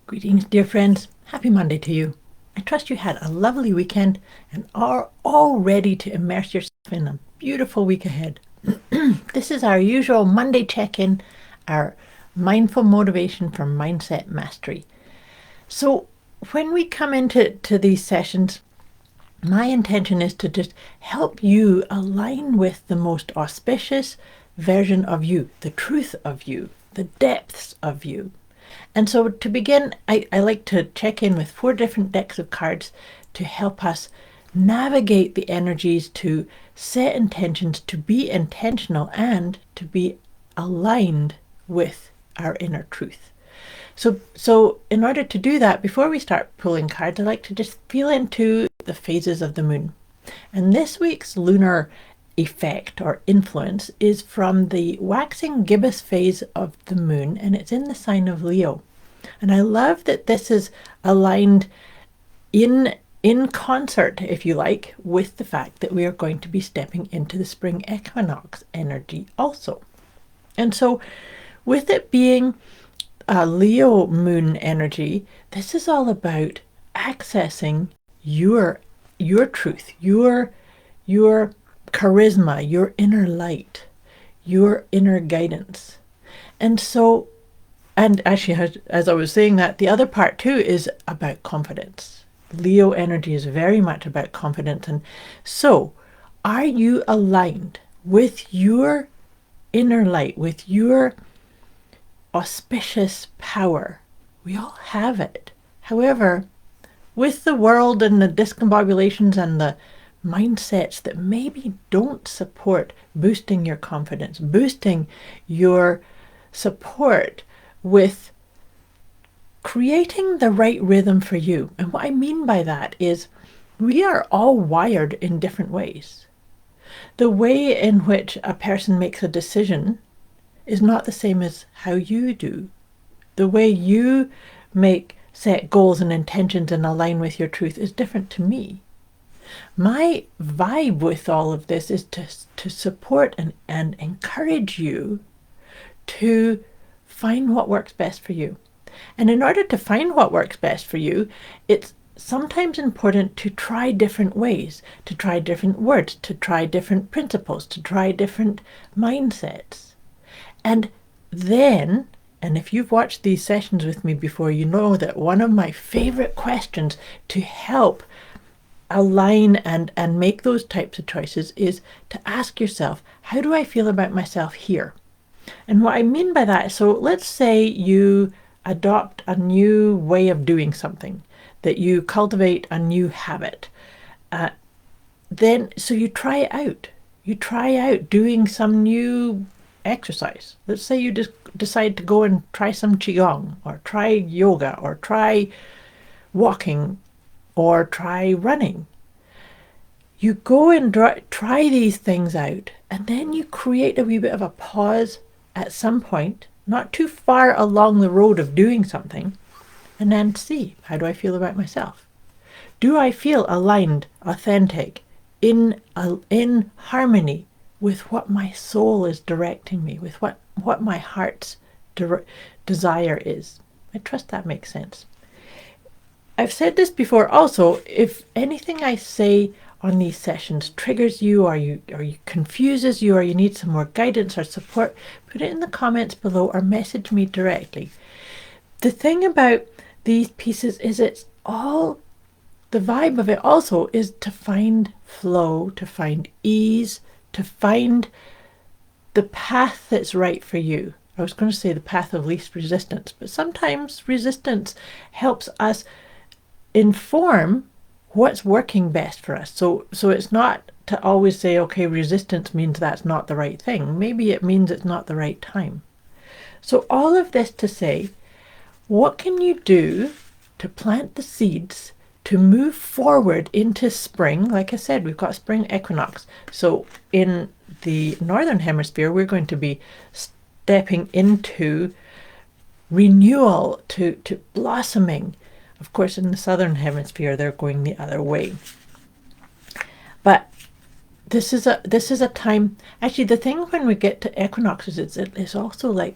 Greetings, dear friends. Happy Monday to you. I trust you had a lovely weekend and are all ready to immerse yourself in a beautiful week ahead. This is our usual Monday check-in, our mindful motivation for mindset mastery. So when we come into these sessions, my intention is to just help you align with the most auspicious version of you, the truth of you, the depths of you. And so to begin, I like to check in with 4 different decks of cards to help us navigate the energies, to set intentions, to be intentional, and to be aligned with our inner truth. So in order to do that, before we start pulling cards, I like to just feel into the phases of the moon. And this week's lunar effect or influence is from the waxing gibbous phase of the moon, and it's in the sign of Leo. And I love that this is aligned in concert, if you like, with the fact that we are going to be stepping into the spring equinox energy also. And so with it being a Leo moon energy, this is all about accessing your truth, your charisma, your inner light, your inner guidance. And so, and actually, as I was saying that, the other part too is about confidence. Leo energy is very much about confidence. And so, are you aligned with your inner light, with your auspicious power? We all have it. However, with the world and the discombobulations and the mindsets that maybe don't support boosting your confidence, boosting your support with creating the right rhythm for you. And what I mean by that is we are all wired in different ways. The way in which a person makes a decision is not the same as how you do. The way you set goals and intentions and align with your truth is different to me. My vibe with all of this is to support and encourage you to find what works best for you. And in order to find what works best for you, it's sometimes important to try different ways, to try different words, to try different principles, to try different mindsets. And then, and if you've watched these sessions with me before, you know that one of my favorite questions to help align and make those types of choices is to ask yourself, how do I feel about myself here? And what I mean by that, so let's say you adopt a new way of doing something, that you cultivate a new habit. So you try it out. You try out doing some new exercise. Let's say you just decide to go and try some qigong, or try yoga, or try walking, or try running. You go and try these things out, and then you create a wee bit of a pause at some point, not too far along the road of doing something, and then see, how do I feel about myself? Do I feel aligned, authentic, in harmony with what my soul is directing me, with what my heart's desire is? I trust that makes sense. I've said this before also, if anything I say on these sessions triggers you, or you confuses you, or you need some more guidance or support, put it in the comments below or message me directly. The thing about these pieces is it's all, the vibe of it also is to find flow, to find ease, to find the path that's right for you. I was going to say the path of least resistance, but sometimes resistance helps us inform what's working best for us. So it's not to always say, okay, resistance means that's not the right thing. Maybe it means it's not the right time. So all of this to say, what can you do to plant the seeds to move forward into spring? Like I said, we've got spring equinox. So in the northern hemisphere, we're going to be stepping into renewal, to blossoming. Of course, in the southern hemisphere, they're going the other way. But this is a time. Actually, the thing when we get to equinoxes, it's also like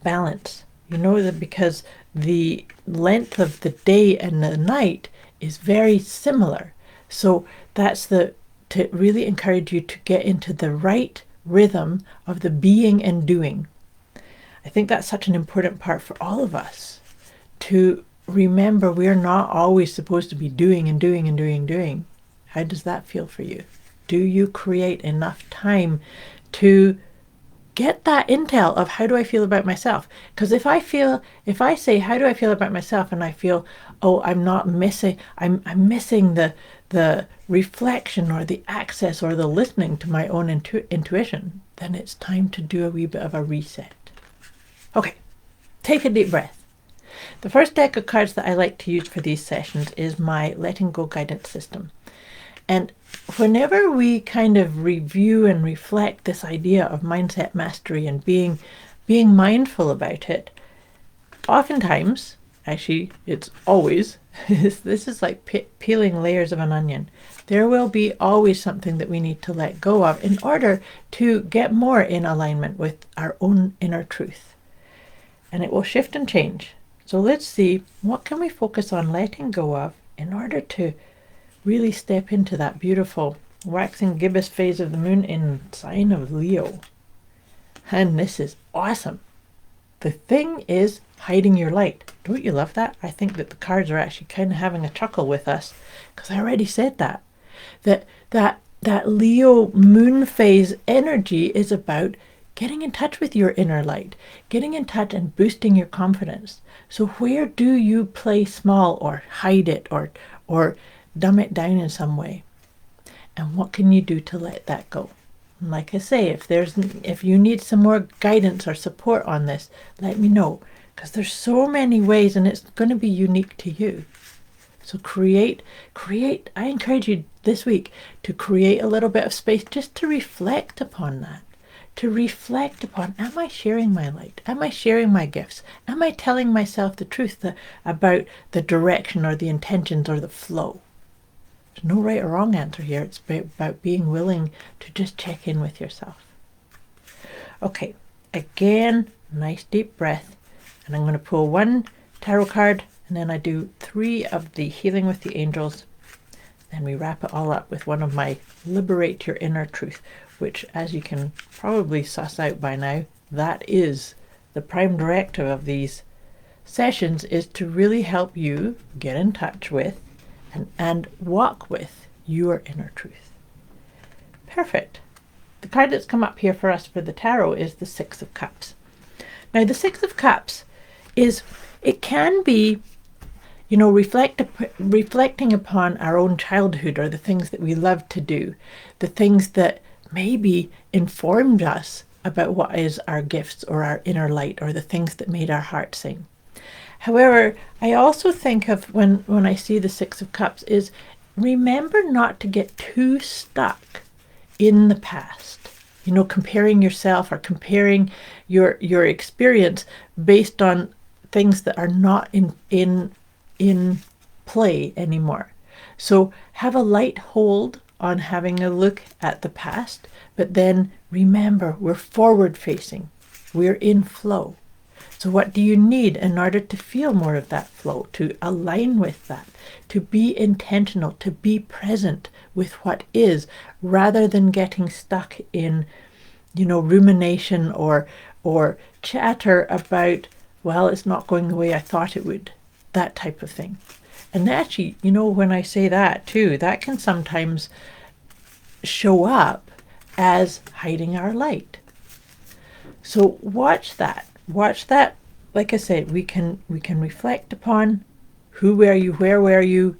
balance. You know that because the length of the day and the night is very similar. So that's to really encourage you to get into the right rhythm of the being and doing. I think that's such an important part for all of us, to remember we're not always supposed to be doing and doing and doing and doing. How does that feel for you? Do you create enough time to get that intel of how do I feel about myself? Because if I say, how do I feel about myself? And I feel, oh, I'm missing the reflection or the access or the listening to my own intuition, then it's time to do a wee bit of a reset. Okay, take a deep breath. The first deck of cards that I like to use for these sessions is my Letting Go guidance system. And whenever we kind of review and reflect this idea of mindset mastery and being mindful about it, oftentimes, actually it's always, this is like peeling layers of an onion. There will be always something that we need to let go of in order to get more in alignment with our own inner truth. And it will shift and change. So let's see, what can we focus on letting go of in order to really step into that beautiful waxing gibbous phase of the moon in sign of Leo. And this is awesome. The thing is hiding your light. Don't you love that? I think that the cards are actually kind of having a chuckle with us, because I already said that Leo moon phase energy is about getting in touch with your inner light, getting in touch and boosting your confidence. So where do you play small or hide it or dumb it down in some way? And what can you do to let that go? And like I say, if you need some more guidance or support on this, let me know, because there's so many ways and it's going to be unique to you. So create, I encourage you this week to create a little bit of space just to reflect upon that. To reflect upon, am I sharing my light? Am I sharing my gifts? Am I telling myself the truth about the direction or the intentions or the flow? There's no right or wrong answer here. It's about being willing to just check in with yourself. Okay, again, nice deep breath. And I'm going to pull one tarot card, and then I do 3 of the Healing with the Angels. Then we wrap it all up with one of my Liberate Your Inner Truth, which, as you can probably suss out by now, that is the prime directive of these sessions, is to really help you get in touch with and walk with your inner truth. Perfect. The card that's come up here for us for the tarot is the 6 of Cups. Now, the 6 of Cups it can be, reflecting upon our own childhood or the things that we love to do, the things that maybe informed us about what is our gifts or our inner light or the things that made our heart sing. However, I also think of when I see the 6 of Cups is remember not to get too stuck in the past, comparing yourself or comparing your experience based on things that are not in play anymore. So have a light hold on having a look at the past, but then remember we're forward facing, we're in flow. So what do you need in order to feel more of that flow, to align with that, to be intentional, to be present with what is, rather than getting stuck in, rumination or chatter about, well, it's not going the way I thought it would, that type of thing. And actually, when I say that too, that can sometimes show up as hiding our light. So watch that. Like I said, we can reflect upon who were you, where were you,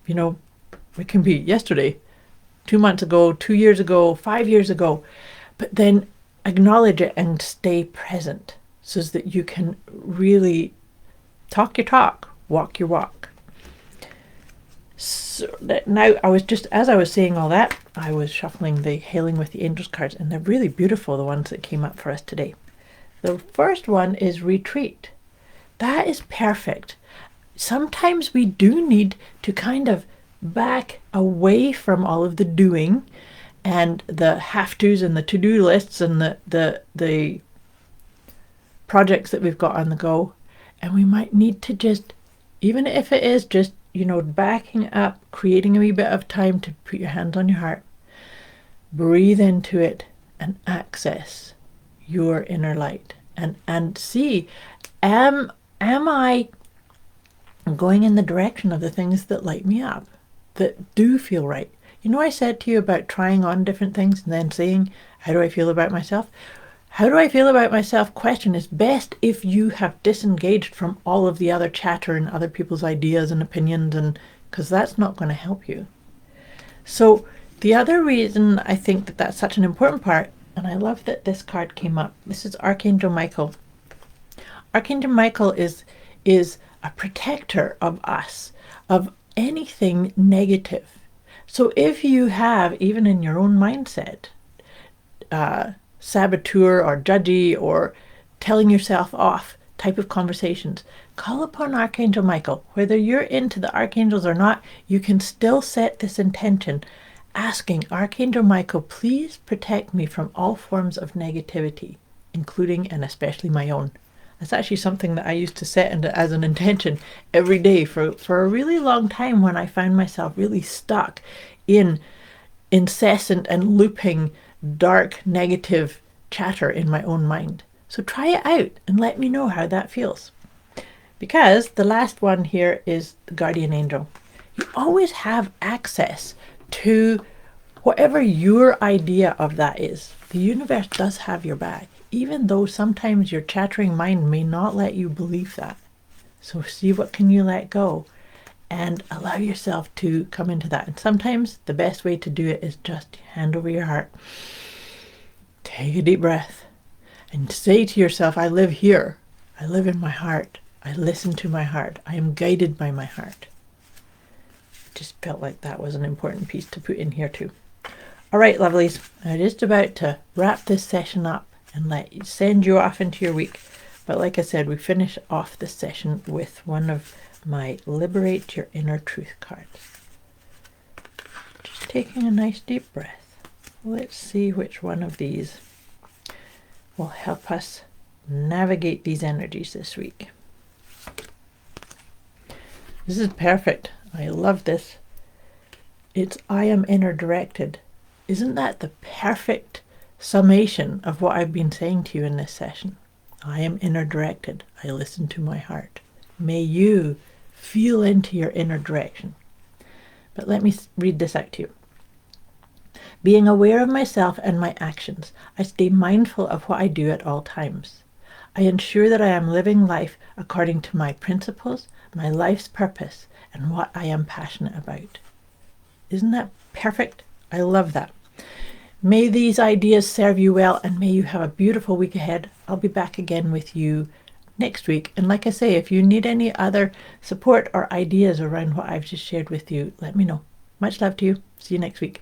it can be yesterday, 2 months ago, 2 years ago, 5 years ago, but then acknowledge it and stay present so that you can really talk your talk, walk your walk. So now as I was saying all that, I was shuffling the Healing with the Angels cards, and they're really beautiful, the ones that came up for us today. The first one is retreat. That is perfect. Sometimes we do need to kind of back away from all of the doing and the have-tos and the to-do lists and the projects that we've got on the go, And we might need to just, even if it is just, backing up, creating a wee bit of time to put your hands on your heart, breathe into it and access your inner light and see, am I going in the direction of the things that light me up, that do feel right? I said to you about trying on different things and then saying, how do I feel about myself? How do I feel about myself question is best if you have disengaged from all of the other chatter and other people's ideas and opinions, and because that's not going to help you. So the other reason I think that that's such an important part, and I love that this card came up. This is Archangel Michael. Archangel Michael is a protector of us, of anything negative. So if you have, even in your own mindset, saboteur or judgy or telling yourself off type of conversations, call upon Archangel Michael. Whether you're into the archangels or not, you can still set this intention, asking Archangel Michael, please protect me from all forms of negativity, including and especially my own. That's actually something that I used to set as an intention every day for a really long time, when I found myself really stuck in incessant and looping dark negative chatter in my own mind. So try it out and let me know how that feels. Because the last one here is the guardian angel. You always have access to whatever your idea of that is. The universe does have your back, even though sometimes your chattering mind may not let you believe that. So see what can you let go and allow yourself to come into that. And sometimes the best way to do it is just hand over your heart. Take a deep breath and say to yourself, I live here. I live in my heart. I listen to my heart. I am guided by my heart. Just felt like that was an important piece to put in here too. All right, lovelies, I'm just about to wrap this session up and send you off into your week. But like I said, we finish off this session with one of my Liberate Your Inner Truth cards. Just taking a nice deep breath. Let's see which one of these will help us navigate these energies this week. This is perfect. I love this. It's I am inner directed. Isn't that the perfect summation of what I've been saying to you in this session? I am inner directed. I listen to my heart. May you feel into your inner direction. But let me read this out to you. Being aware of myself and my actions, I stay mindful of what I do at all times. I ensure that I am living life according to my principles, my life's purpose, and what I am passionate about. Isn't that perfect? I love that. May these ideas serve you well, and may you have a beautiful week ahead. I'll be back again with you next week. And like I say, if you need any other support or ideas around what I've just shared with you, let me know. Much love to you. See you next week.